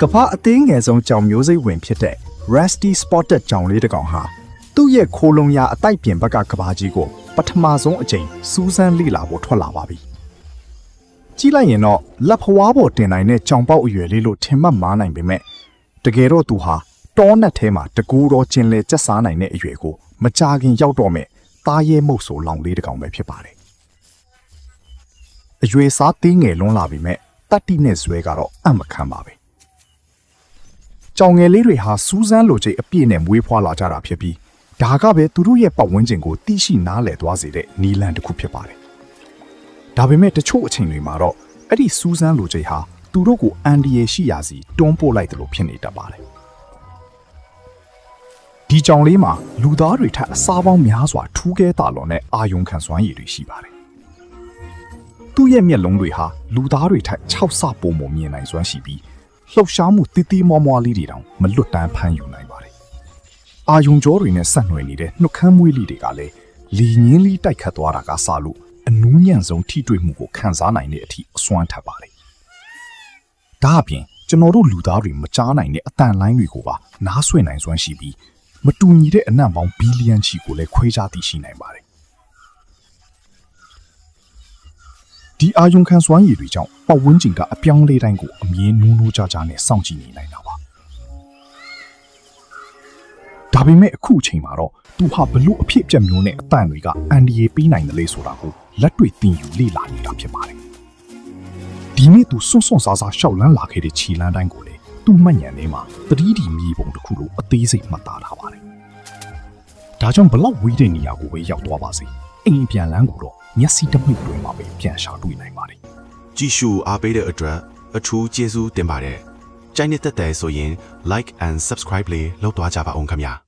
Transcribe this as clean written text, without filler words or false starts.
ကမ္ဘာအသေးငယ်ဆုံးကြောင်မျိုးစိတ်ဝင်ဖြစ်တဲ့ Rusty Spotted ကြောင်လေးတစ်ကောင်ဟာသူ့ရဲ့ခိုးလုံရအတိုက်ပြင်ဘက်ကကဘာကြီးကိုပထမဆုံးအကြိမ်စူးစမ်းလေ့လာဖို့ထွက်လာပါပြီ။ကြည့်လိုက်ရင်တော့လက်ဖွားပေါ်တင်နိုင်တဲ့ကြောင်ပေါက်အရွယ်လေးလို့ထင်မှတ်မှားနိုင်ပေမဲ့တကယ်တော့သူဟာတောနက်ထဲမှာတကူတော်ကျင်လေကျက်စားနိုင်တဲ့အရွယ်ကိုမကြာခင်ရောက်တော့မဲ့သားရဲမုတ်ဆိုလောင်လေးတစ်ကောင်ပဲဖြစ်ပါတယ်။အရွယ်စားသေးငယ်လွန်းလာပြီမဲ့တတိနဲ့ဇွဲကတော့အံ့မခံပါပဲ။ကြောင်ငယ်လေးတွေဟာစူးစမ်းလိုချိတ်အပြည့်နဲ့မွေးဖွားလာကြတာဖြစ်ပြီးဒါကပဲသူတို့ရဲ့ပတ်ဝန်းကျင်ကိုသိရှိနားလည်သွားစေတဲ့နီလန်တစ်ခုဖြစ်ပါတယ်။ဒါပေမဲ့တချို့အချိန်တွေမှာတော့အဲ့ဒီစူးစမ်းလိုချိတ်ဟာသူတို့ကိုအန်ဒီယေရှိရာစီတွန်းပို့လိုက်တယ်လို့ဖြစ်နေတတ်ပါတယ်။ဒီကြောင်လေးမှာလူသားတွေထက်အစားပေါင်းများစွာထူးကဲတာလွန်တဲ့အာယုံခံစွမ်းရည်တွေရှိပါတယ်။သူ့ရဲ့မျက်လုံးတွေဟာလူသားတွေထက်6ဆပိုမိုမြင်နိုင်စွမ်းရှိပြီးလှုပ်ရှားမှုတီးတီးမောမောလေးတွေတောင်မလွတ်တမ်းဖမ်းယူနိုင်ပါတယ်။အာယုံကြောတွေနဲ့ဆက်နွယ်နေတဲ့နှုတ်ခမ်းမွေးလေးတွေကလည်းလီညင်းလေးတိုက်ခတ်သွားတာကစလို့အနူးညံ့ဆုံးထိတွေ့မှုကိုခံစားနိုင်တဲ့အထိအစွမ်းထပ်ပါတယ်။ဒါအပြင်ကျွန်တော်တို့လူသားတွေမကြားနိုင်တဲ့အတန်လိုင်းတွေကိုပါနားဆွင့်နိုင်စွမ်းရှိပြီးမတူညီတဲ့အနံ့ပေါင်းဘီလီယံချီကိုလည်းခွဲခြားသိရှိနိုင်ပါတယ်။ဒီအာယုံခံစွမ်းရည်တွေကြောင့်ပတ်ဝန်းကျင်ကအပြောင်းလဲတိုင်းကိုအမြဲနိုးနိုးကြားကြားနဲ့စောင့်ကြည့်နေနိုင်တာပါဒါပေမဲ့အခုအချိန်မှာတော့သူဟာဘလို့အဖြစ်အပျက်မျိုးနဲ့အတန်တွေကအန်ဒီယေပေးနိုင်တယ်လေဆိုတာကိုလက်တွေ့သင်ယူလေ့လာနေတာဖြစ်ပါတယ်ဒီနေ့သူစွန့်စွန့်စားစားရှောက်လန်းလာခဲ့တဲ့ခြေလမ်းတိုင်းကိုလေသူ့မှတ်ဉာဏ်ထဲမှာသတိတီမြေပုံတစ်ခုလိုအသေးစိတ်မှတ်သားထားပါတယ်ဒါကြောင့်ဘလောက်ဝေးတဲ့နေရာကိုပဲရောက်သွားပါစေအိမ်ပြန်လန်းကိုတော့မျက်စိတမိတ်တွင်မှာပဲပြန်ရှာတွေ့နိုင်ပါတယ်ကြည့်ရှုအားပေးတဲ့အတွက်အထူးကျေးဇူးတင်ပါတယ်ကြိုက်နေတဲ့တဲ့ဆိုရင် like and subscribe လေးလုပ်သွားကြပါအောင်ခင်ဗျာ